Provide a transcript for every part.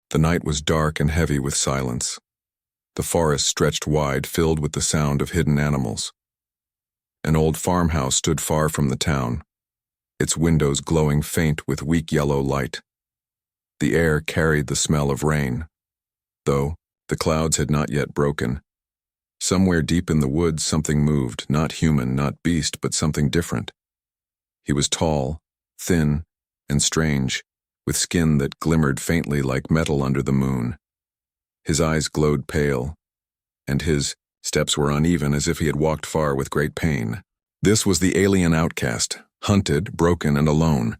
The night was dark and heavy with silence. The forest stretched wide, filled with the sound of hidden animals. An old farmhouse stood far from the town, its windows glowing faint with weak yellow light. The air carried the smell of rain, though the clouds had not yet broken. Somewhere deep in the woods something moved, not human, not beast, but something different. He was tall, thin, and strange, with skin that glimmered faintly like metal under the moon. His eyes glowed pale, and his steps were uneven as if he had walked far with great pain. This was the alien outcast, hunted, broken, and alone.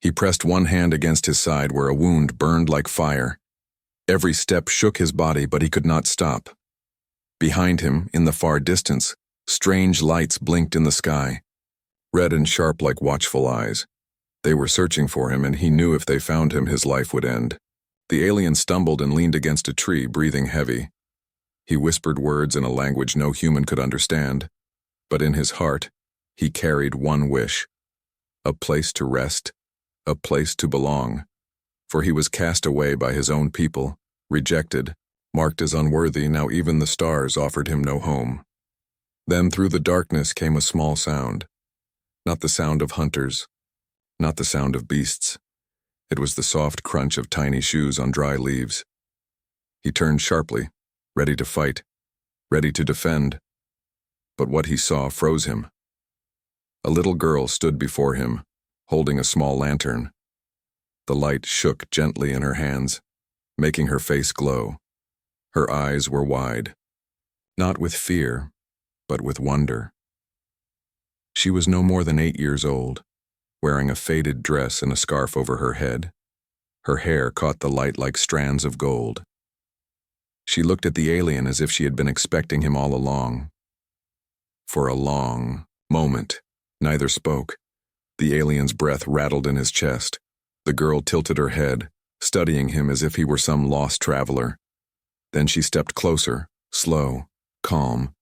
He pressed one hand against his side where a wound burned like fire. Every step shook his body, but he could not stop. Behind him, in the far distance, strange lights blinked in the sky, red and sharp like watchful eyes. They were searching for him, and he knew if they found him, his life would end. The alien stumbled and leaned against a tree, breathing heavy. He whispered words in a language no human could understand, but in his heart, he carried one wish: a place to rest, a place to belong. For he was cast away by his own people, rejected, marked as unworthy. Now even the stars offered him no home. Then through the darkness came a small sound. Not the sound of hunters, not the sound of beasts. It was the soft crunch of tiny shoes on dry leaves. He turned sharply, ready to fight, ready to defend. But what he saw froze him. A little girl stood before him, holding a small lantern. The light shook gently in her hands, making her face glow. Her eyes were wide, not with fear, but with wonder. She was no more than 8 years old, wearing a faded dress and a scarf over her head. Her hair caught the light like strands of gold. She looked at the alien as if she had been expecting him all along. For a long moment, neither spoke. The alien's breath rattled in his chest. The girl tilted her head, studying him as if he were some lost traveler. Then she stepped closer, slow, calm,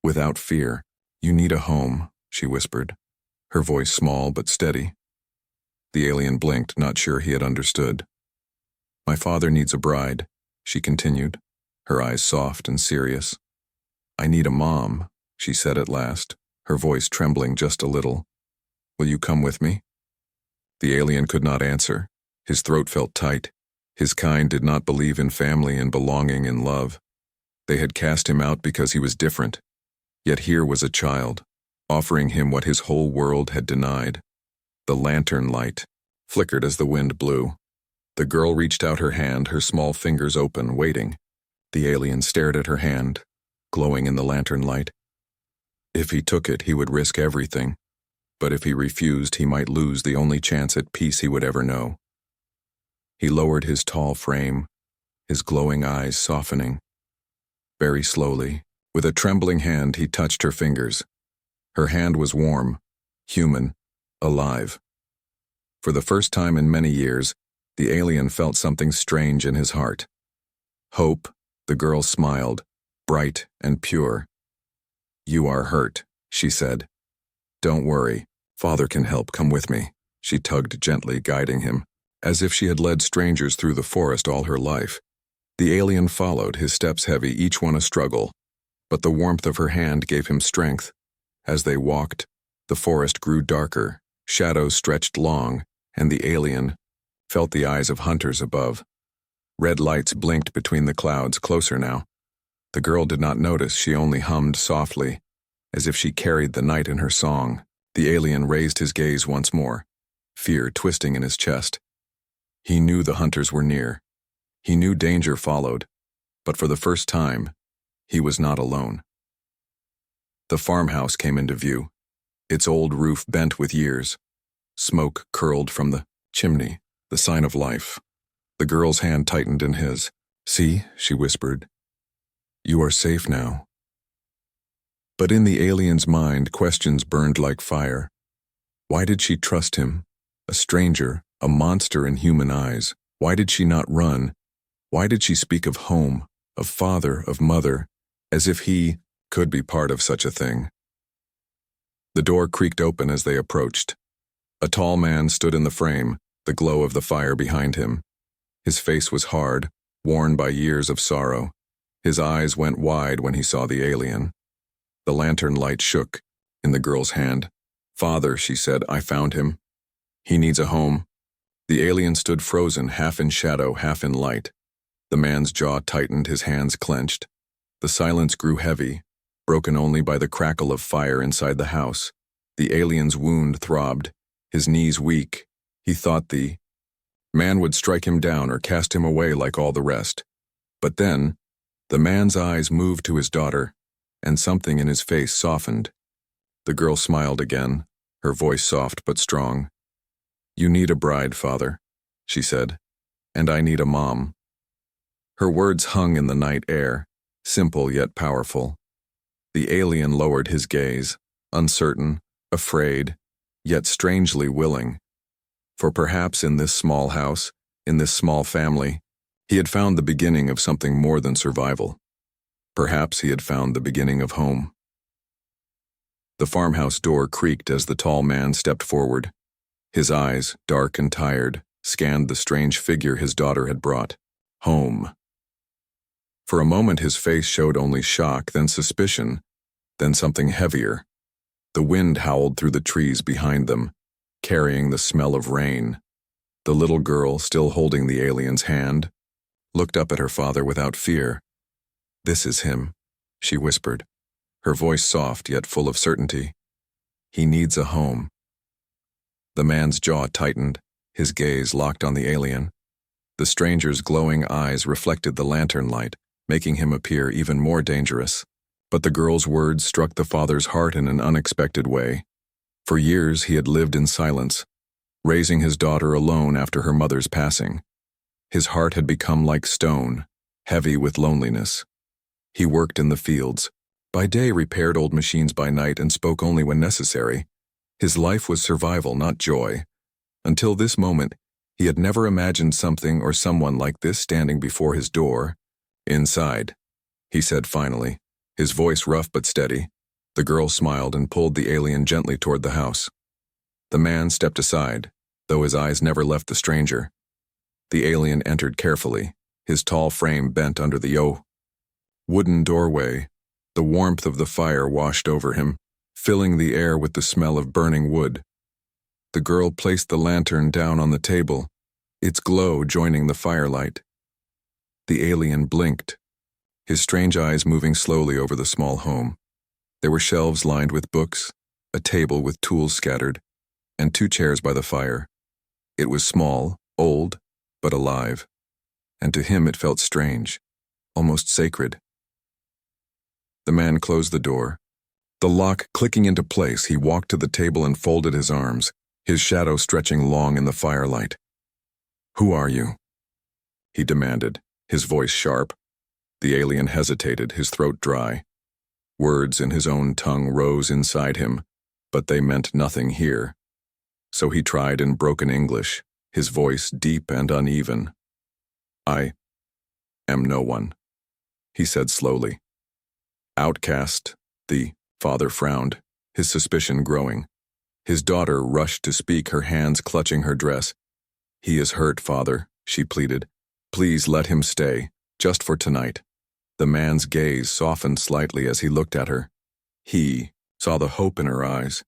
without fear. "You need a home," she whispered, her voice small but steady. The alien blinked, not sure he had understood. "My father needs a bride," she continued, her eyes soft and serious. "I need a mom," she said at last, her voice trembling just a little. "Will you come with me?" The alien could not answer. His throat felt tight. His kind did not believe in family and belonging and love. They had cast him out because he was different. Yet here was a child, offering him what his whole world had denied. The lantern light flickered as the wind blew. The girl reached out her hand, her small fingers open, waiting. The alien stared at her hand, glowing in the lantern light. If he took it, he would risk everything. But if he refused, he might lose the only chance at peace he would ever know. He lowered his tall frame, his glowing eyes softening. Very slowly, with a trembling hand, he touched her fingers. Her hand was warm, human, alive. For the first time in many years, the alien felt something strange in his heart. Hope, the girl smiled, bright and pure. "You are hurt," she said. "Don't worry, Father can help, come with me." She tugged gently, guiding him, as if she had led strangers through the forest all her life. The alien followed, his steps heavy, each one a struggle, but the warmth of her hand gave him strength. As they walked, the forest grew darker, shadows stretched long, and the alien felt the eyes of hunters above. Red lights blinked between the clouds, closer now. The girl did not notice, she only hummed softly, as if she carried the night in her song. The alien raised his gaze once more, fear twisting in his chest. He knew the hunters were near. He knew danger followed, but for the first time, he was not alone. The farmhouse came into view, its old roof bent with years. Smoke curled from the chimney, the sign of life. The girl's hand tightened in his. "See," she whispered, "you are safe now." But in the alien's mind, questions burned like fire. Why did she trust him? A stranger, a monster in human eyes. Why did she not run? Why did she speak of home, of father, of mother, as if he could be part of such a thing? The door creaked open as they approached. A tall man stood in the frame, the glow of the fire behind him. His face was hard, worn by years of sorrow. His eyes went wide when he saw the alien. The lantern light shook in the girl's hand. "Father," she said, "I found him. He needs a home." The alien stood frozen, half in shadow, half in light. The man's jaw tightened, his hands clenched. The silence grew heavy, broken only by the crackle of fire inside the house. The alien's wound throbbed, his knees weak. He thought the man would strike him down or cast him away like all the rest. But then, the man's eyes moved to his daughter, and something in his face softened. The girl smiled again, her voice soft but strong. "You need a bride, Father," she said, "and I need a mom." Her words hung in the night air, simple yet powerful. The alien lowered his gaze, uncertain, afraid, yet strangely willing. For perhaps in this small house, in this small family, he had found the beginning of something more than survival. Perhaps he had found the beginning of home. The farmhouse door creaked as the tall man stepped forward. His eyes, dark and tired, scanned the strange figure his daughter had brought. Home. For a moment his face showed only shock, then suspicion, then something heavier. The wind howled through the trees behind them, carrying the smell of rain. The little girl, still holding the alien's hand, looked up at her father without fear. "This is him," she whispered, her voice soft yet full of certainty. "He needs a home." The man's jaw tightened, his gaze locked on the alien. The stranger's glowing eyes reflected the lantern light, making him appear even more dangerous. But the girl's words struck the father's heart in an unexpected way. For years he had lived in silence, raising his daughter alone after her mother's passing. His heart had become like stone, heavy with loneliness. He worked in the fields, by day repaired old machines by night, and spoke only when necessary. His life was survival, not joy. Until this moment, he had never imagined something or someone like this standing before his door. "Inside," he said finally, his voice rough but steady. The girl smiled and pulled the alien gently toward the house. The man stepped aside, though his eyes never left the stranger. The alien entered carefully, his tall frame bent under the wooden doorway. The warmth of the fire washed over him, filling the air with the smell of burning wood. The girl placed the lantern down on the table, its glow joining the firelight. The alien blinked, his strange eyes moving slowly over the small home. There were shelves lined with books, a table with tools scattered, and 2 chairs by the fire. It was small, old, but alive, and to him it felt strange, almost sacred. The man closed the door. The lock clicking into place, he walked to the table and folded his arms, his shadow stretching long in the firelight. "Who are you?" he demanded, his voice sharp. The alien hesitated, his throat dry. Words in his own tongue rose inside him, but they meant nothing here. So he tried in broken English, his voice deep and uneven. "I am no one," he said slowly. "Outcast," the father frowned, his suspicion growing. His daughter rushed to speak, her hands clutching her dress. "He is hurt, Father," she pleaded. "Please let him stay, just for tonight." The man's gaze softened slightly as he looked at her. He saw the hope in her eyes,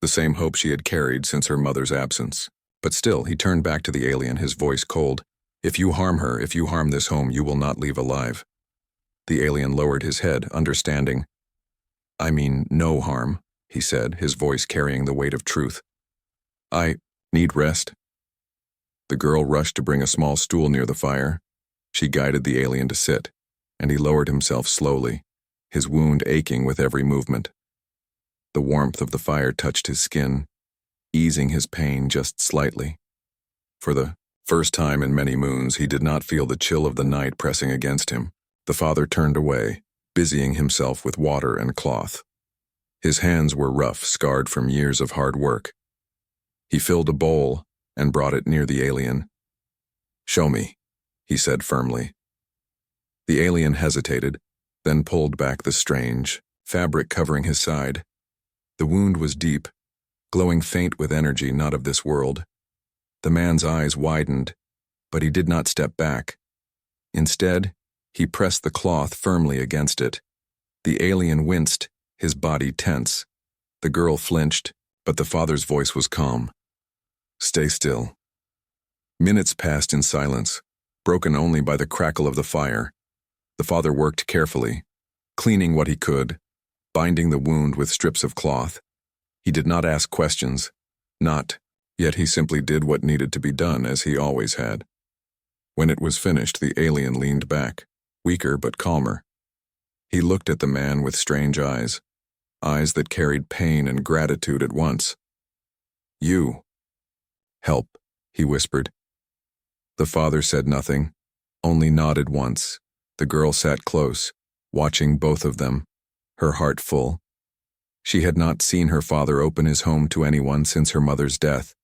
the same hope she had carried since her mother's absence. But still, he turned back to the alien, his voice cold. "If you harm her, if you harm this home, you will not leave alive." The alien lowered his head, understanding. "I mean no harm," he said, his voice carrying the weight of truth. "I need rest." The girl rushed to bring a small stool near the fire. She guided the alien to sit, and he lowered himself slowly, his wound aching with every movement. The warmth of the fire touched his skin, easing his pain just slightly. For the first time in many moons, he did not feel the chill of the night pressing against him. The father turned away, busying himself with water and cloth. His hands were rough, scarred from years of hard work. He filled a bowl and brought it near the alien. "Show me," he said firmly. The alien hesitated, then pulled back the strange fabric covering his side. The wound was deep, glowing faint with energy not of this world. The man's eyes widened, But he did not step back. Instead, he pressed the cloth firmly against it. The alien winced, his body tense. The girl flinched, but the father's voice was calm. "Stay still." Minutes passed in silence, broken only by the crackle of the fire. The father worked carefully, cleaning what he could, binding the wound with strips of cloth. He did not ask questions, yet he simply did what needed to be done as he always had. When it was finished, the alien leaned back, weaker but calmer. He looked at the man with strange eyes that carried pain and gratitude at once. "You." "Help," he whispered. The father said nothing, only nodded once. The girl sat close, watching both of them, her heart full. She had not seen her father open his home to anyone since her mother's death.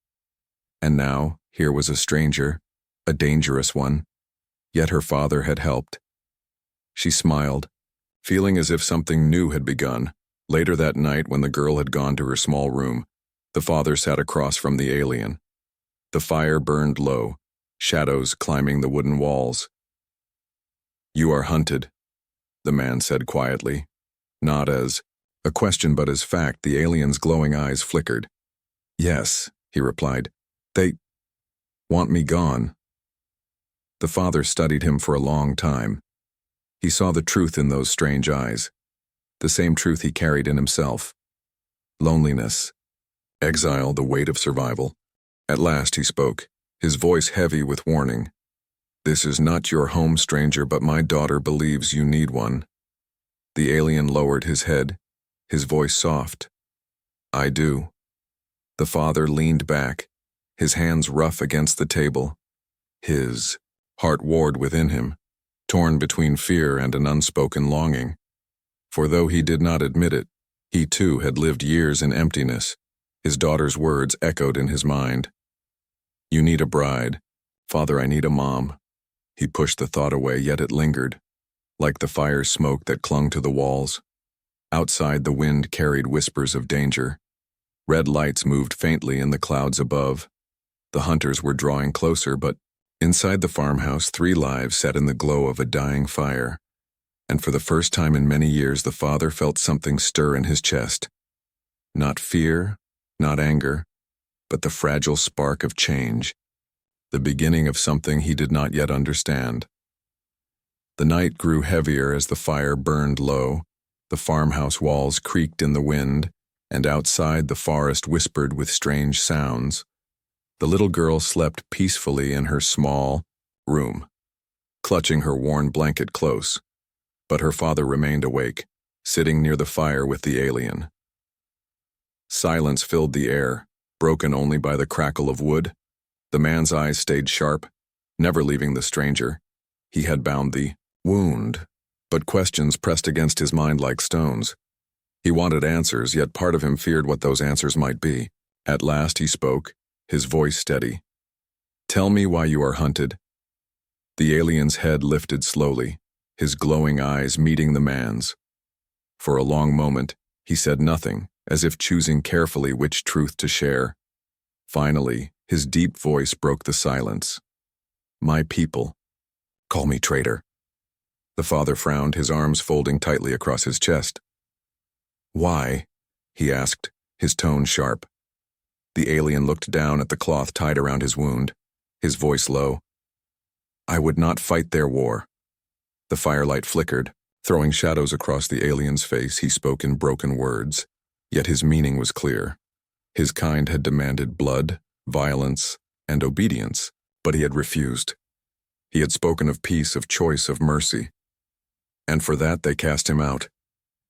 And now, here was a stranger, a dangerous one, yet her father had helped. She smiled, feeling as if something new had begun. Later that night, when the girl had gone to her small room, the father sat across from the alien. The fire burned low, shadows climbing the wooden walls. "You are hunted," the man said quietly, not as a question but as fact. The alien's glowing eyes flickered. "Yes," he replied. "They want me gone." The father studied him for a long time. He saw the truth in those strange eyes, the same truth he carried in himself. Loneliness, exile, the weight of survival. At last he spoke, his voice heavy with warning. "This is not your home, stranger, but my daughter believes you need one." The alien lowered his head, his voice soft. "I do." The father leaned back, his hands rough against the table. His heart warred within him, torn between fear and an unspoken longing. For though he did not admit it, he too had lived years in emptiness. His daughter's words echoed in his mind. "You need a bride. Father, I need a mom." He pushed the thought away, yet it lingered, like the fire smoke that clung to the walls. Outside, the wind carried whispers of danger. Red lights moved faintly in the clouds above. The hunters were drawing closer, but inside the farmhouse, 3 lives sat in the glow of a dying fire. And for the first time in many years, the father felt something stir in his chest. Not fear, not anger, but the fragile spark of change, the beginning of something he did not yet understand. The night grew heavier as the fire burned low. The farmhouse walls creaked in the wind, and outside the forest whispered with strange sounds. The little girl slept peacefully in her small room, clutching her worn blanket close. But her father remained awake, sitting near the fire with the alien. Silence filled the air, broken only by the crackle of wood. The man's eyes stayed sharp, never leaving the stranger. He had bound the wound, but questions pressed against his mind like stones. He wanted answers, yet part of him feared what those answers might be. At last he spoke, his voice steady. "Tell me why you are hunted." The alien's head lifted slowly, his glowing eyes meeting the man's. For a long moment, he said nothing, as if choosing carefully which truth to share. Finally, his deep voice broke the silence. "My people. Call me traitor." The father frowned, his arms folding tightly across his chest. "Why?" he asked, his tone sharp. The alien looked down at the cloth tied around his wound, his voice low. "I would not fight their war." The firelight flickered, throwing shadows across the alien's face. He spoke in broken words, yet his meaning was clear. His kind had demanded blood, violence, and obedience, but he had refused. He had spoken of peace, of choice, of mercy. And for that they cast him out.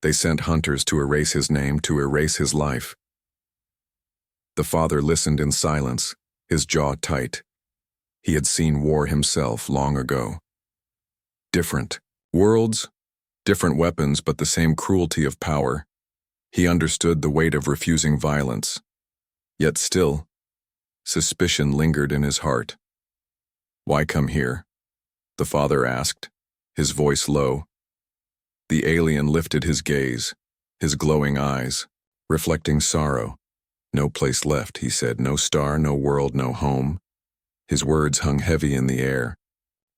They sent hunters to erase his name, to erase his life. The father listened in silence, his jaw tight. He had seen war himself long ago. Different worlds, different weapons, but the same cruelty of power. He understood the weight of refusing violence. Yet still, suspicion lingered in his heart. "Why come here?" the father asked, his voice low. The alien lifted his gaze, his glowing eyes, reflecting sorrow. "No place left," he said, "no star, no world, no home." His words hung heavy in the air.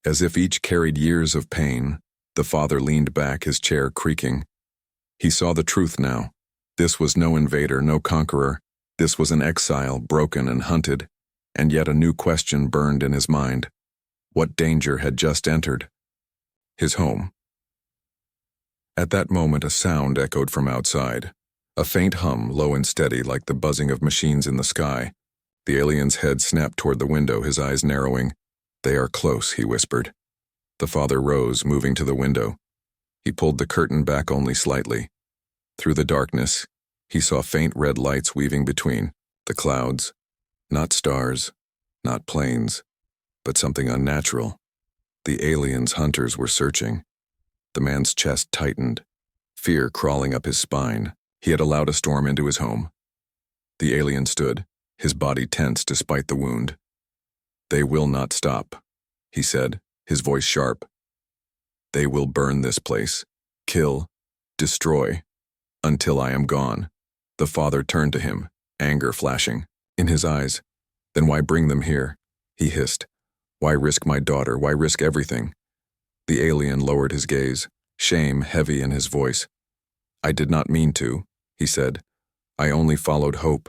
As if each carried years of pain, the father leaned back, his chair creaking. He saw the truth now. This was no invader, no conqueror. This was an exile, broken and hunted. And yet a new question burned in his mind. What danger had just entered? His home. At that moment a sound echoed from outside. A faint hum, low and steady, like the buzzing of machines in the sky. The alien's head snapped toward the window, his eyes narrowing. "They are close," he whispered. The father rose, moving to the window. He pulled the curtain back only slightly. Through the darkness, he saw faint red lights weaving between the clouds. Not stars, not planes, but something unnatural. The alien's hunters were searching. The man's chest tightened, fear crawling up his spine. He had allowed a storm into his home. The alien stood, his body tense despite the wound. "They will not stop," he said, his voice sharp. "They will burn this place, kill, destroy, until I am gone." The father turned to him, anger flashing in his eyes. "Then why bring them here?" he hissed. "Why risk my daughter? Why risk everything?" The alien lowered his gaze, shame heavy in his voice. "I did not mean to," he said. "I only followed hope."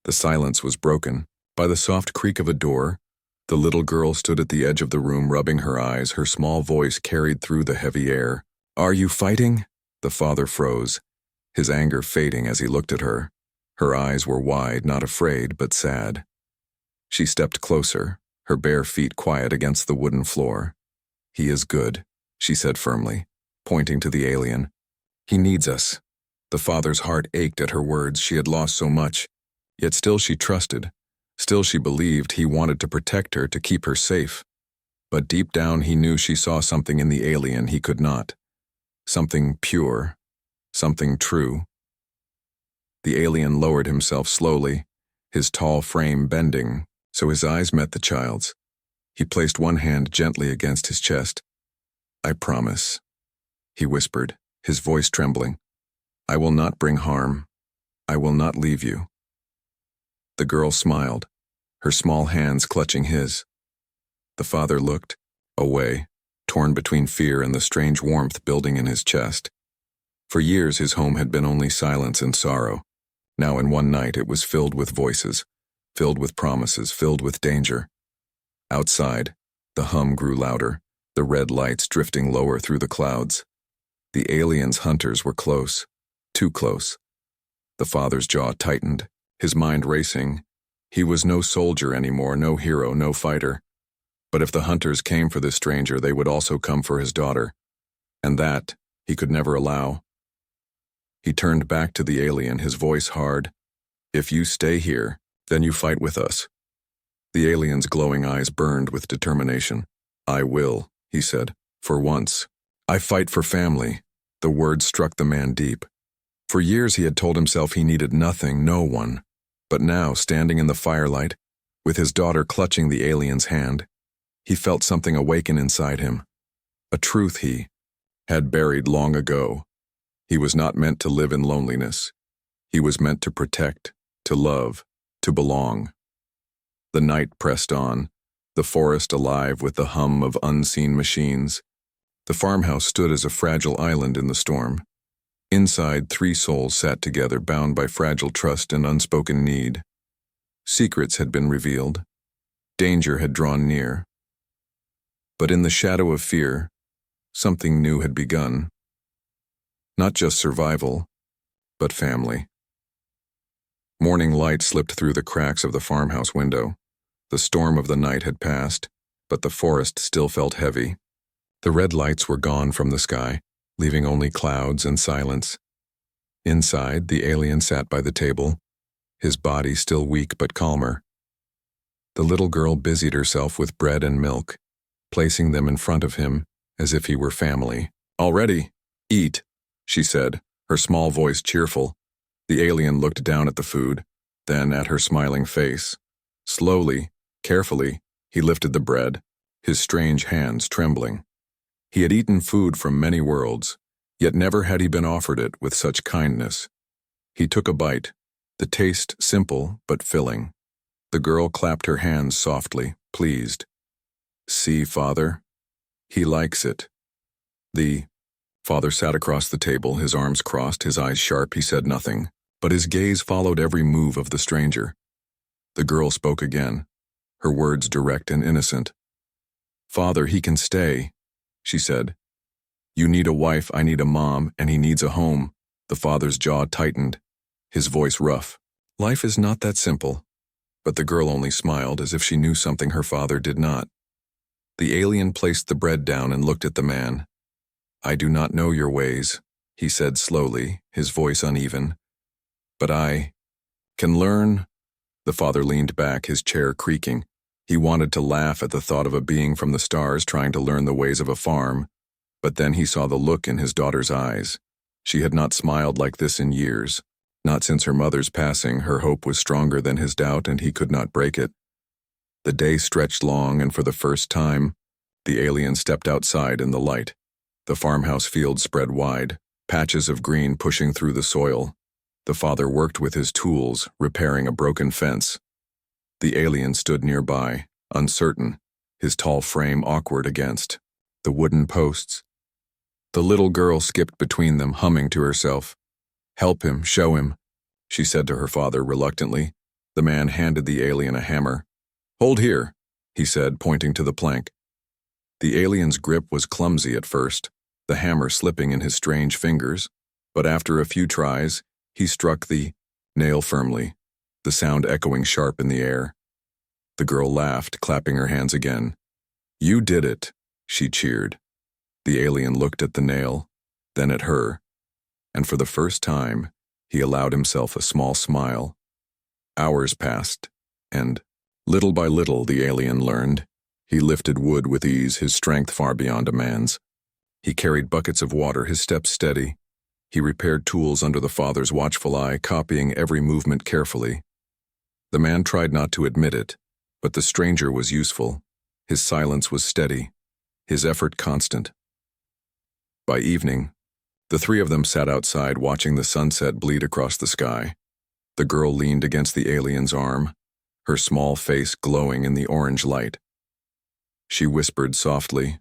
The silence was broken by the soft creak of a door. The little girl stood at the edge of the room, rubbing her eyes. Her small voice carried through the heavy air. "Are you fighting?" The father froze, his anger fading as he looked at her. Her eyes were wide, not afraid, but sad. She stepped closer, her bare feet quiet against the wooden floor. "He is good," she said firmly, pointing to the alien. "He needs us." The father's heart ached at her words. She had lost so much, yet still she trusted. Still she believed he wanted to protect her, to keep her safe. But deep down he knew she saw something in the alien he could not. Something pure, something true. The alien lowered himself slowly, his tall frame bending, so his eyes met the child's. He placed one hand gently against his chest. "I promise," he whispered, his voice trembling. "I will not bring harm. I will not leave you." The girl smiled, her small hands clutching his. The father looked away, torn between fear and the strange warmth building in his chest. For years his home had been only silence and sorrow. Now in one night it was filled with voices, filled with promises, filled with danger. Outside, the hum grew louder, the red lights drifting lower through the clouds. The alien's hunters were close, too close. The father's jaw tightened, his mind racing. He was no soldier anymore, no hero, no fighter. But if the hunters came for this stranger, they would also come for his daughter. And that he could never allow. He turned back to the alien, his voice hard. "If you stay here, then you fight with us." The alien's glowing eyes burned with determination. "I will," he said, "for once. I fight for family." The words struck the man deep. For years he had told himself he needed nothing, no one. But now, standing in the firelight, with his daughter clutching the alien's hand, he felt something awaken inside him. A truth he had buried long ago. He was not meant to live in loneliness. He was meant to protect, to love, to belong. The night pressed on, the forest alive with the hum of unseen machines. The farmhouse stood as a fragile island in the storm. Inside, 3 souls sat together, bound by fragile trust and unspoken need. Secrets had been revealed. Danger had drawn near. But in the shadow of fear, something new had begun. Not just survival, but family. Morning light slipped through the cracks of the farmhouse window. The storm of the night had passed, but the forest still felt heavy. The red lights were gone from the sky, leaving only clouds and silence. Inside, the alien sat by the table, his body still weak but calmer. The little girl busied herself with bread and milk, placing them in front of him as if he were family. "Already? Eat," she said, her small voice cheerful. The alien looked down at the food, then at her smiling face. Slowly, carefully, he lifted the bread, his strange hands trembling. He had eaten food from many worlds, yet never had he been offered it with such kindness. He took a bite, the taste simple but filling. The girl clapped her hands softly, pleased. "See, Father? He likes it." The father sat across the table, his arms crossed, his eyes sharp. He said nothing, but his gaze followed every move of the stranger. The girl spoke again, her words direct and innocent. "Father, he can stay," she said. "You need a wife, I need a mom, and he needs a home." The father's jaw tightened, his voice rough. Life is not that simple. But the girl only smiled, as if she knew something her father did not. The alien placed the bread down and looked at the man. "I do not know your ways," he said slowly, his voice uneven. "But I can learn." The father leaned back, his chair creaking. He wanted to laugh at the thought of a being from the stars trying to learn the ways of a farm, but then he saw the look in his daughter's eyes. She had not smiled like this in years. Not since her mother's passing. Her hope was stronger than his doubt, and he could not break it. The day stretched long, and for the first time, the alien stepped outside in the light. The farmhouse field spread wide, patches of green pushing through the soil. The father worked with his tools, repairing a broken fence. The alien stood nearby, uncertain, his tall frame awkward against the wooden posts. The little girl skipped between them, humming to herself. "Help him, show him," she said to her father reluctantly. The man handed the alien a hammer. "Hold here," he said, pointing to the plank. The alien's grip was clumsy at first, the hammer slipping in his strange fingers, but after a few tries, he struck the nail firmly, the sound echoing sharp in the air. The girl laughed, clapping her hands again. "You did it," she cheered. The alien looked at the nail, then at her, and for the first time, he allowed himself a small smile. Hours passed, and, little by little, the alien learned. He lifted wood with ease, his strength far beyond a man's. He carried buckets of water, his steps steady. He repaired tools under the father's watchful eye, copying every movement carefully. The man tried not to admit it, but the stranger was useful. His silence was steady, his effort constant. By evening, the three of them sat outside watching the sunset bleed across the sky. The girl leaned against the alien's arm, her small face glowing in the orange light. She whispered softly,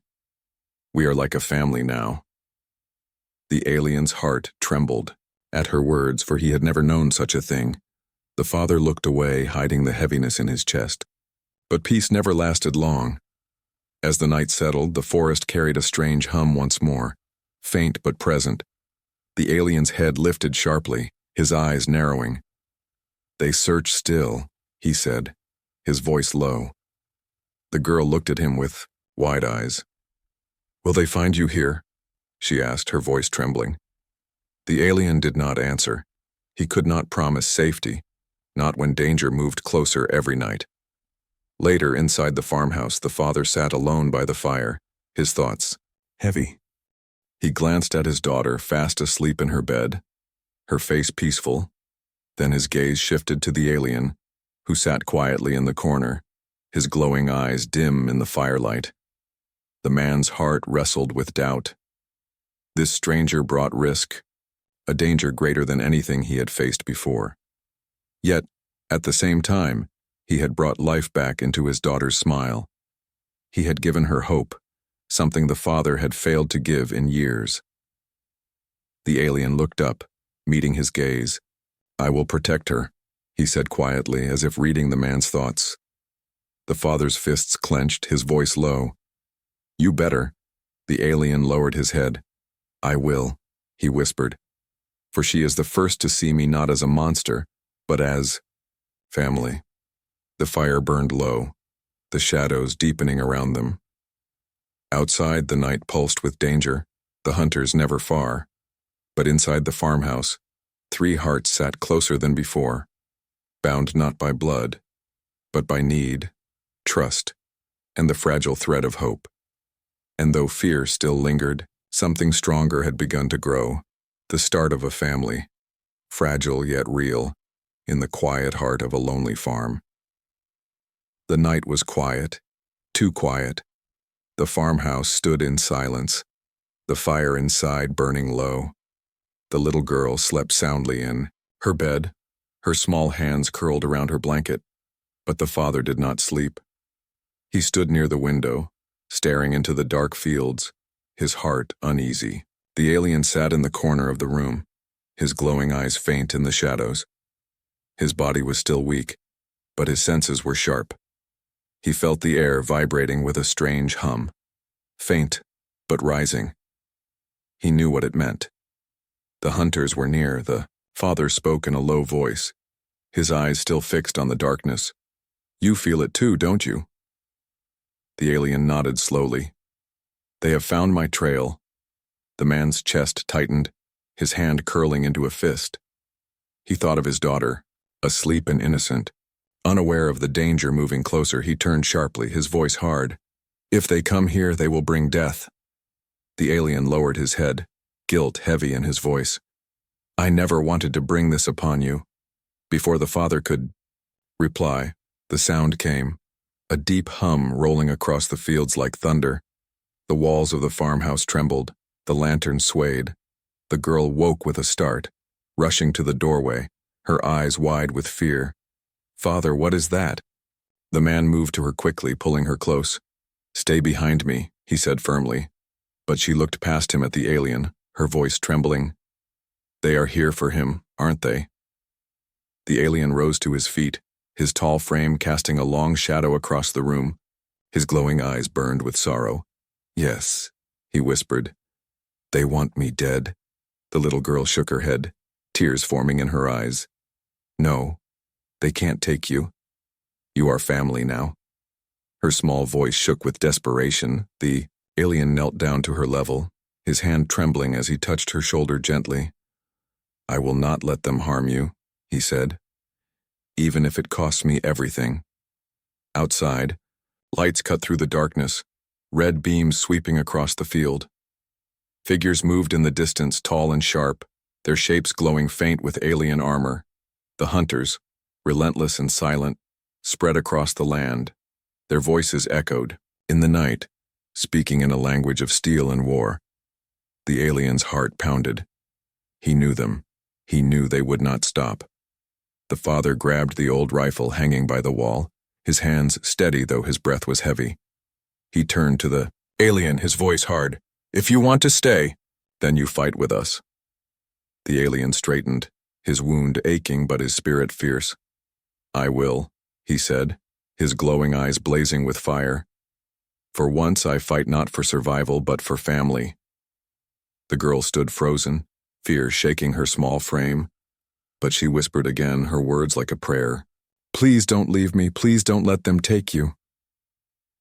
"We are like a family now." The alien's heart trembled at her words, for he had never known such a thing. The father looked away, hiding the heaviness in his chest. But peace never lasted long. As the night settled, the forest carried a strange hum once more, faint but present. The alien's head lifted sharply, his eyes narrowing. "They search still," he said, his voice low. The girl looked at him with wide eyes. "Will they find you here?" she asked, her voice trembling. The alien did not answer. He could not promise safety, not when danger moved closer every night. Later, inside the farmhouse, the father sat alone by the fire, his thoughts heavy. He glanced at his daughter, fast asleep in her bed, her face peaceful. Then his gaze shifted to the alien, who sat quietly in the corner, his glowing eyes dim in the firelight. The man's heart wrestled with doubt. This stranger brought risk, a danger greater than anything he had faced before. Yet, at the same time, he had brought life back into his daughter's smile. He had given her hope, something the father had failed to give in years. The alien looked up, meeting his gaze. "I will protect her," he said quietly, as if reading the man's thoughts. The father's fists clenched, his voice low. "You better." The alien lowered his head. "I will," he whispered, "for she is the first to see me not as a monster, but as family." The fire burned low, the shadows deepening around them. Outside, the night pulsed with danger, the hunters never far. But inside the farmhouse, three hearts sat closer than before, bound not by blood, but by need, trust, and the fragile thread of hope. And though fear still lingered, something stronger had begun to grow, the start of a family, fragile yet real, in the quiet heart of a lonely farm. The night was quiet, too quiet. The farmhouse stood in silence, the fire inside burning low. The little girl slept soundly in her bed, her small hands curled around her blanket, but the father did not sleep. He stood near the window, staring into the dark fields, his heart uneasy. The alien sat in the corner of the room, his glowing eyes faint in the shadows. His body was still weak, but his senses were sharp. He felt the air vibrating with a strange hum, faint but rising. He knew what it meant. The hunters were near. The father spoke in a low voice, his eyes still fixed on the darkness. "You feel it too, don't you?" The alien nodded slowly. "They have found my trail." The man's chest tightened, his hand curling into a fist. He thought of his daughter, asleep and innocent. Unaware of the danger moving closer, he turned sharply, his voice hard. "If they come here, they will bring death." The alien lowered his head, guilt heavy in his voice. "I never wanted to bring this upon you." Before the father could reply, the sound came, a deep hum rolling across the fields like thunder. The walls of the farmhouse trembled, the lantern swayed. The girl woke with a start, rushing to the doorway, her eyes wide with fear. "Father, what is that?" The man moved to her quickly, pulling her close. "Stay behind me," he said firmly. But she looked past him at the alien, her voice trembling. "They are here for him, aren't they?" The alien rose to his feet, his tall frame casting a long shadow across the room. His glowing eyes burned with sorrow. "Yes," he whispered. "They want me dead." The little girl shook her head, tears forming in her eyes. "No, they can't take you. You are family now." Her small voice shook with desperation. The alien knelt down to her level, his hand trembling as he touched her shoulder gently. "I will not let them harm you," he said, "even if it costs me everything." Outside, lights cut through the darkness, red beams sweeping across the field. Figures moved in the distance, tall and sharp, their shapes glowing faint with alien armor. The hunters, relentless and silent, spread across the land. Their voices echoed, in the night, speaking in a language of steel and war. The alien's heart pounded. He knew them. He knew they would not stop. The father grabbed the old rifle hanging by the wall, his hands steady though his breath was heavy. He turned to the alien, his voice hard. "If you want to stay, then you fight with us." The alien straightened, his wound aching but his spirit fierce. "I will," he said, his glowing eyes blazing with fire. "For once I fight not for survival but for family." The girl stood frozen, fear shaking her small frame. But she whispered again, her words like a prayer. "Please don't leave me, please don't let them take you."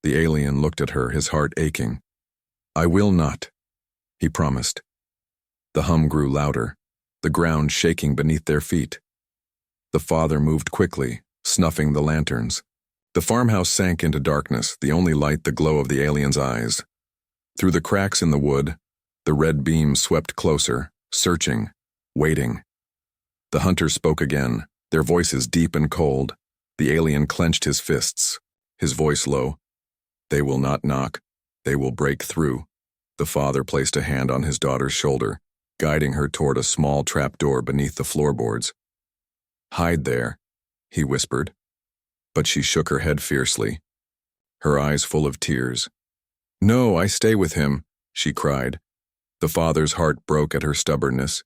The alien looked at her, his heart aching. "I will not," he promised. The hum grew louder, the ground shaking beneath their feet. The father moved quickly, snuffing the lanterns. The farmhouse sank into darkness, the only light the glow of the alien's eyes. Through the cracks in the wood, the red beams swept closer, searching, waiting. The hunters spoke again, their voices deep and cold. The alien clenched his fists, his voice low. "They will not knock. They will break through." The father placed a hand on his daughter's shoulder, guiding her toward a small trapdoor beneath the floorboards. "Hide there," he whispered. But she shook her head fiercely, her eyes full of tears. "No, I stay with him," she cried. The father's heart broke at her stubbornness,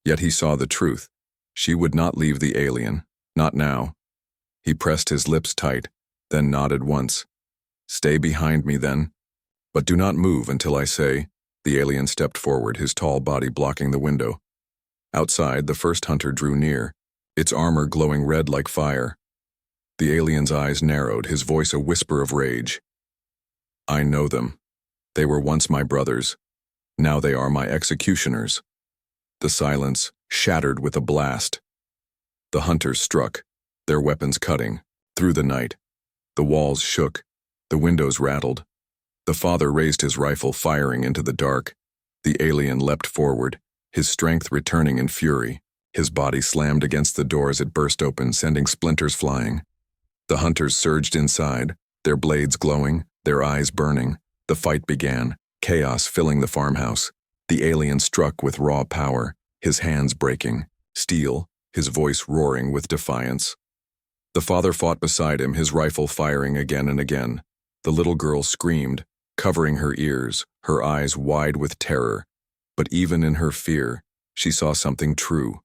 yet he saw the truth. She would not leave the alien, not now. He pressed his lips tight, then nodded once. "Stay behind me then. But do not move until I say." The alien stepped forward, his tall body blocking the window. Outside, the first hunter drew near, its armor glowing red like fire. The alien's eyes narrowed, his voice a whisper of rage. "I know them. They were once my brothers. Now they are my executioners." The silence shattered with a blast. The hunters struck, their weapons cutting, through the night. The walls shook, the windows rattled. The father raised his rifle, firing into the dark. The alien leapt forward, his strength returning in fury. His body slammed against the door as it burst open, sending splinters flying. The hunters surged inside, their blades glowing, their eyes burning. The fight began, chaos filling the farmhouse. The alien struck with raw power, his hands breaking, steel, his voice roaring with defiance. The father fought beside him, his rifle firing again and again. The little girl screamed, covering her ears, her eyes wide with terror. But even in her fear, she saw something true.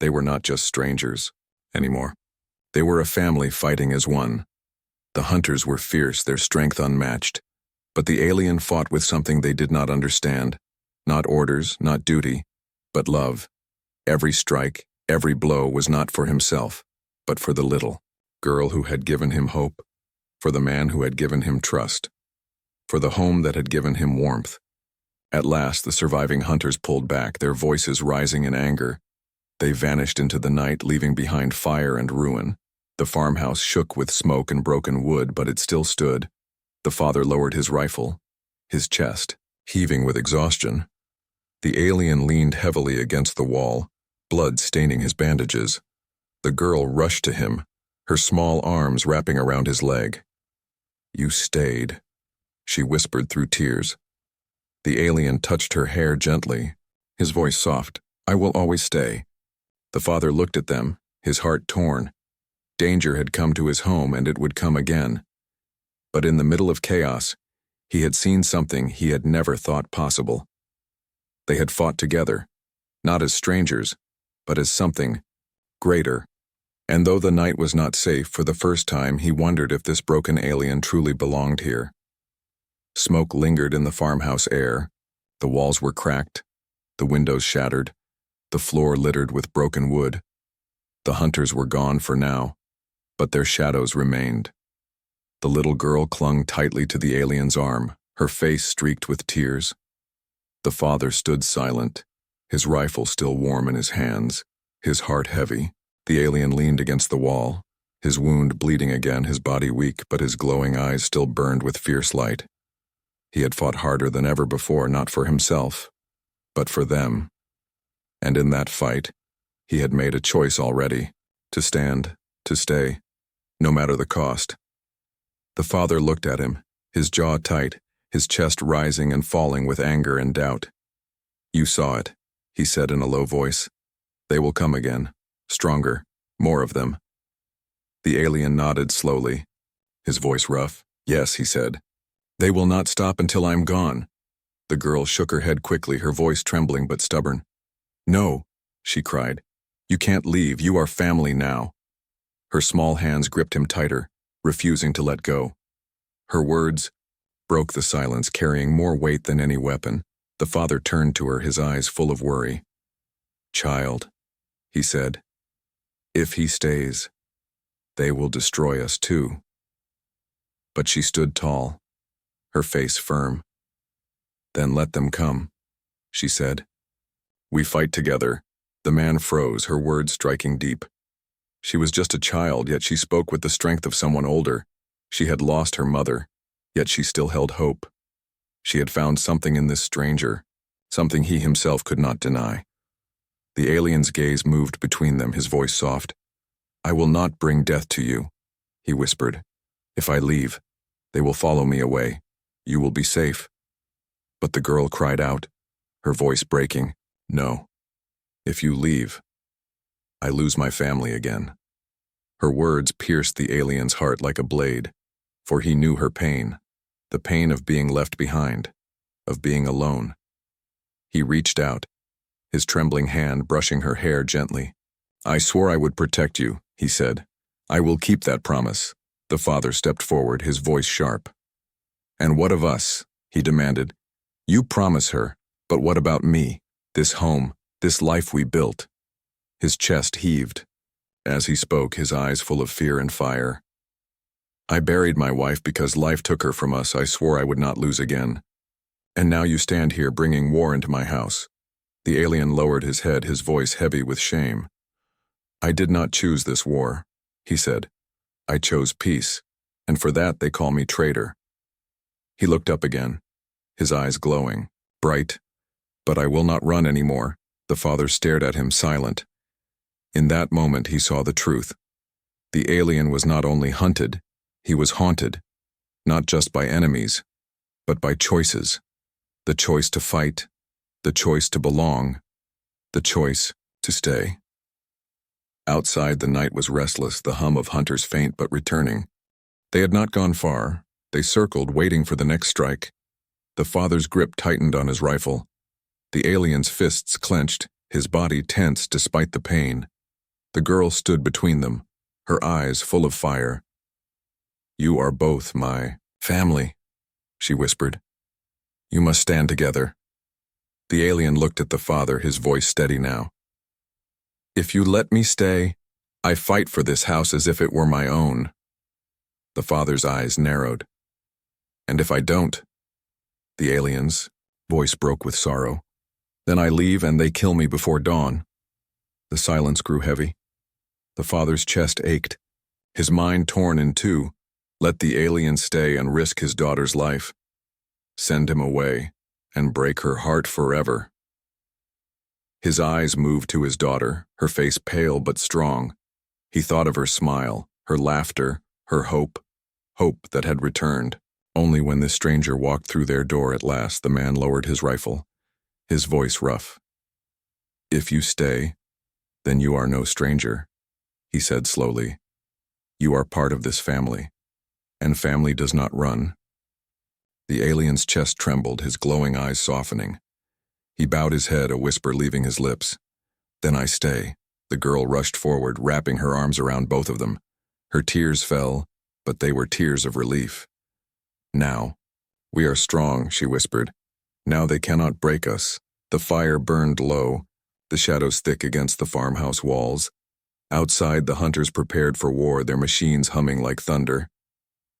They were not just strangers anymore. They were a family fighting as one. The hunters were fierce, their strength unmatched. But the alien fought with something they did not understand. Not orders, not duty, but love. Every strike, every blow was not for himself, but for the little girl who had given him hope, for the man who had given him trust, for the home that had given him warmth. At last, the surviving hunters pulled back, their voices rising in anger. They vanished into the night, leaving behind fire and ruin. The farmhouse shook with smoke and broken wood, but it still stood. The father lowered his rifle, his chest heaving with exhaustion. The alien leaned heavily against the wall, blood staining his bandages. The girl rushed to him, her small arms wrapping around his leg. "You stayed," she whispered through tears. The alien touched her hair gently, his voice soft. "I will always stay." The father looked at them, his heart torn. Danger had come to his home, and it would come again. But in the middle of chaos, he had seen something he had never thought possible. They had fought together, not as strangers, but as something greater. And though the night was not safe, for the first time he wondered if this broken alien truly belonged here. Smoke lingered in the farmhouse air. The walls were cracked, the windows shattered, the floor littered with broken wood. The hunters were gone for now, but their shadows remained. The little girl clung tightly to the alien's arm, her face streaked with tears. The father stood silent, his rifle still warm in his hands, his heart heavy. The alien leaned against the wall, his wound bleeding again, his body weak, but his glowing eyes still burned with fierce light. He had fought harder than ever before, not for himself, but for them. And in that fight, he had made a choice already, to stand, to stay, no matter the cost. The father looked at him, his jaw tight, his chest rising and falling with anger and doubt. "You saw it," he said in a low voice. "They will come again, stronger, more of them." The alien nodded slowly, his voice rough. "Yes," he said. "They will not stop until I am gone." The girl shook her head quickly, her voice trembling but stubborn. "No," she cried. "You can't leave. You are family now." Her small hands gripped him tighter, refusing to let go. Her words broke the silence, carrying more weight than any weapon. The father turned to her, his eyes full of worry. "Child," he said, "if he stays, they will destroy us too." But she stood tall, her face firm. "Then let them come," she said. "We fight together." The man froze, her words striking deep. She was just a child, yet she spoke with the strength of someone older. She had lost her mother, yet she still held hope. She had found something in this stranger, something he himself could not deny. The alien's gaze moved between them, his voice soft. "I will not bring death to you," he whispered. "If I leave, they will follow me away. You will be safe." But the girl cried out, her voice breaking, "No. If you leave, I lose my family again." Her words pierced the alien's heart like a blade, for he knew her pain, the pain of being left behind, of being alone. He reached out, his trembling hand brushing her hair gently. "I swore I would protect you," he said. "I will keep that promise." The father stepped forward, his voice sharp. "And what of us?" he demanded. "You promise her, but what about me, this home, this life we built?" His chest heaved. As he spoke, his eyes full of fear and fire. "I buried my wife because life took her from us. I swore I would not lose again. And now you stand here bringing war into my house." The alien lowered his head, his voice heavy with shame. "I did not choose this war," he said. "I chose peace, and for that they call me traitor." He looked up again, his eyes glowing, bright. "But I will not run anymore." The father stared at him, silent. In that moment he saw the truth. The alien was not only hunted, he was haunted, not just by enemies, but by choices. The choice to fight, the choice to belong, the choice to stay. Outside, the night was restless, the hum of hunters faint but returning. They had not gone far. They circled, waiting for the next strike. The father's grip tightened on his rifle. The alien's fists clenched, his body tense despite the pain. The girl stood between them, her eyes full of fire. "You are both my family," she whispered. "You must stand together." The alien looked at the father, his voice steady now. "If you let me stay, I fight for this house as if it were my own." The father's eyes narrowed. "And if I don't?" The alien's voice broke with sorrow. "Then I leave and they kill me before dawn." The silence grew heavy. The father's chest ached, his mind torn in two. Let the alien stay and risk his daughter's life. Send him away and break her heart forever. His eyes moved to his daughter, her face pale but strong. He thought of her smile, her laughter, her hope that had returned. Only when this stranger walked through their door at last, the man lowered his rifle, his voice rough. "If you stay, then you are no stranger," he said slowly. "You are part of this family, and family does not run." The alien's chest trembled, his glowing eyes softening. He bowed his head, a whisper leaving his lips. "Then I stay." The girl rushed forward, wrapping her arms around both of them. Her tears fell, but they were tears of relief. "Now, we are strong," she whispered. "Now they cannot break us." The fire burned low, the shadows thick against the farmhouse walls. Outside, the hunters prepared for war, their machines humming like thunder.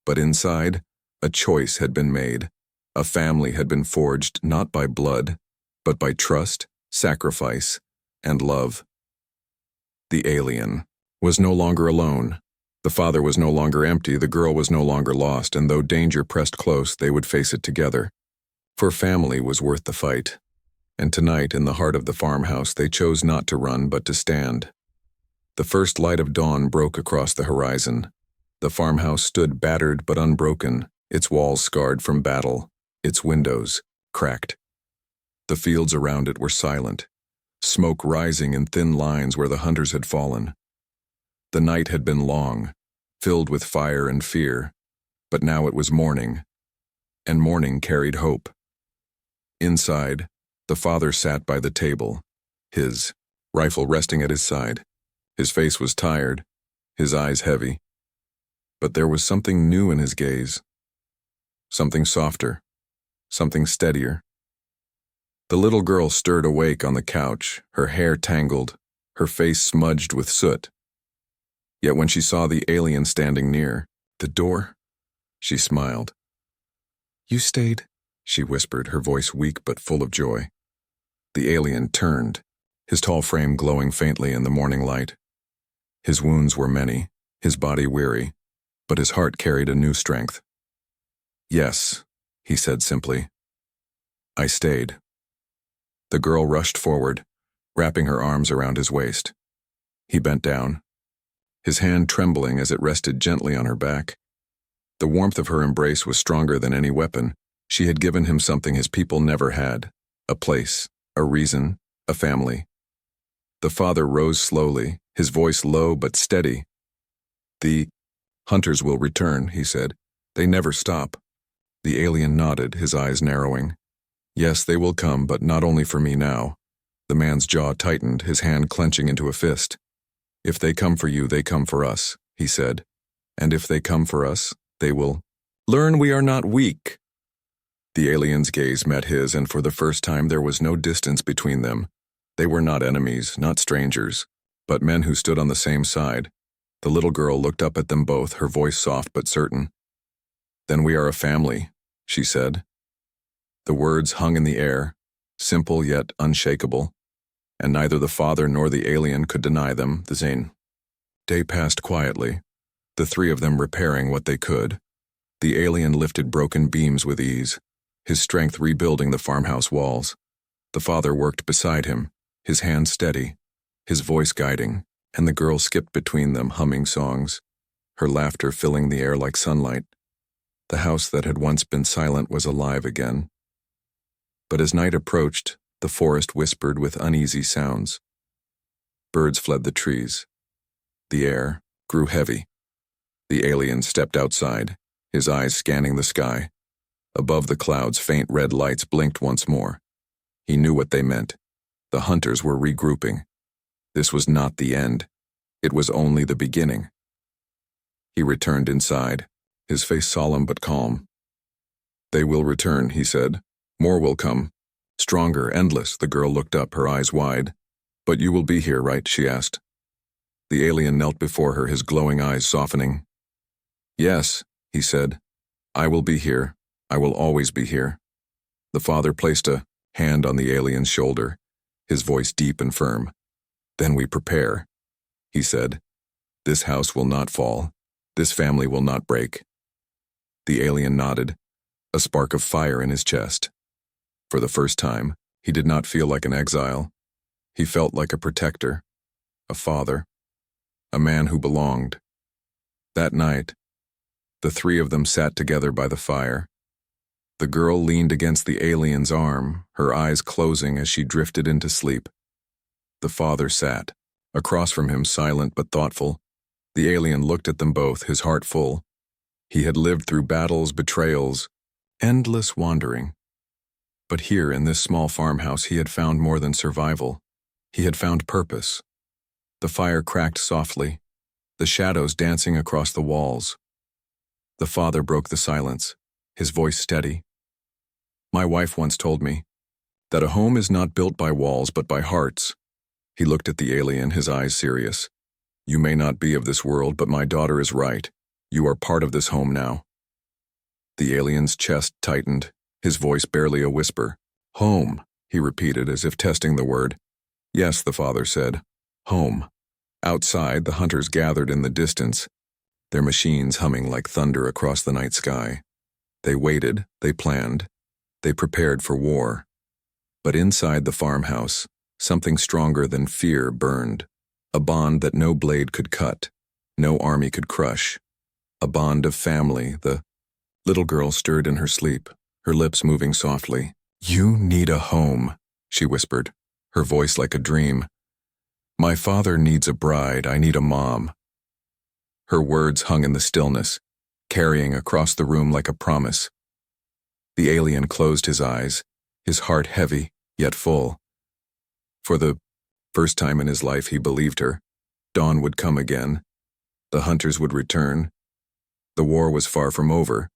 But inside, a choice had been made. A family had been forged not by blood, but by trust, sacrifice, and love. The alien was no longer alone. The father was no longer empty, the girl was no longer lost, and though danger pressed close, they would face it together. For family was worth the fight. And tonight, in the heart of the farmhouse, they chose not to run, but to stand. The first light of dawn broke across the horizon. The farmhouse stood battered but unbroken, its walls scarred from battle, its windows cracked. The fields around it were silent, smoke rising in thin lines where the hunters had fallen. The night had been long, filled with fire and fear, but now it was morning, and morning carried hope. Inside, the father sat by the table, his rifle resting at his side. His face was tired, his eyes heavy. But there was something new in his gaze, something softer, something steadier. The little girl stirred awake on the couch, her hair tangled, her face smudged with soot. Yet when she saw the alien standing near the door, she smiled. "You stayed?" she whispered, her voice weak but full of joy. The alien turned, his tall frame glowing faintly in the morning light. His wounds were many, his body weary, but his heart carried a new strength. "Yes," he said simply. "I stayed." The girl rushed forward, wrapping her arms around his waist. He bent down, his hand trembling as it rested gently on her back. The warmth of her embrace was stronger than any weapon. She had given him something his people never had: a place, a reason, a family. The father rose slowly, his voice low but steady. "The hunters will return," he said. "They never stop." The alien nodded, his eyes narrowing. "Yes, they will come, but not only for me now." The man's jaw tightened, his hand clenching into a fist. "If they come for you, they come for us," he said. "And if they come for us, they will learn we are not weak." The alien's gaze met his, and for the first time there was no distance between them. They were not enemies, not strangers, but men who stood on the same side. The little girl looked up at them both, her voice soft but certain. "Then we are a family," she said. The words hung in the air, simple yet unshakable, and neither the father nor the alien could deny them. The day passed quietly, the three of them repairing what they could. The alien lifted broken beams with ease, his strength rebuilding the farmhouse walls. The father worked beside him, his hand steady, his voice guiding, and the girl skipped between them, humming songs, her laughter filling the air like sunlight. The house that had once been silent was alive again. But as night approached, the forest whispered with uneasy sounds. Birds fled the trees. The air grew heavy. The alien stepped outside, his eyes scanning the sky. Above the clouds, faint red lights blinked once more. He knew what they meant. The hunters were regrouping. This was not the end. It was only the beginning. He returned inside, his face solemn but calm. "They will return," he said. "More will come. Stronger, endless." The girl looked up, her eyes wide. "But you will be here, right?" she asked. The alien knelt before her, his glowing eyes softening. "Yes," he said. "I will be here. I will always be here." The father placed a hand on the alien's shoulder, his voice deep and firm. "Then we prepare," he said. "This house will not fall. This family will not break." The alien nodded, a spark of fire in his chest. For the first time, he did not feel like an exile. He felt like a protector, a father, a man who belonged. That night, the three of them sat together by the fire. The girl leaned against the alien's arm, her eyes closing as she drifted into sleep. The father sat, across from him, silent but thoughtful. The alien looked at them both, his heart full. He had lived through battles, betrayals, endless wandering. But here, in this small farmhouse, he had found more than survival. He had found purpose. The fire cracked softly, the shadows dancing across the walls. The father broke the silence, his voice steady. "My wife once told me that a home is not built by walls but by hearts." He looked at the alien, his eyes serious. "You may not be of this world, but my daughter is right. You are part of this home now." The alien's chest tightened, his voice barely a whisper. "Home," he repeated, as if testing the word. "Yes," the father said. "Home." Outside, the hunters gathered in the distance, their machines humming like thunder across the night sky. They waited, they planned, they prepared for war. But inside the farmhouse, something stronger than fear burned, a bond that no blade could cut, no army could crush, a bond of family. The little girl stirred in her sleep, her lips moving softly. "You need a home," she whispered, her voice like a dream. "My father needs a bride, I need a mom." Her words hung in the stillness, carrying across the room like a promise. The alien closed his eyes, his heart heavy, yet full. For the first time in his life, he believed her. Dawn would come again. The hunters would return. The war was far from over.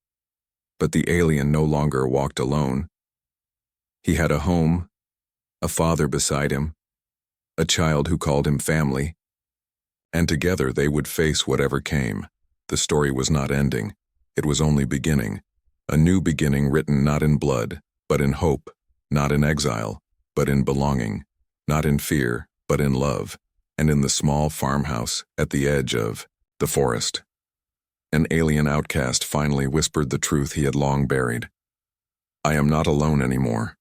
But the alien no longer walked alone. He had a home, a father beside him, a child who called him family. And together they would face whatever came. The story was not ending. It was only beginning. A new beginning written not in blood, but in hope, not in exile, but in belonging, not in fear, but in love, and in the small farmhouse at the edge of the forest. An alien outcast finally whispered the truth he had long buried. "I am not alone anymore."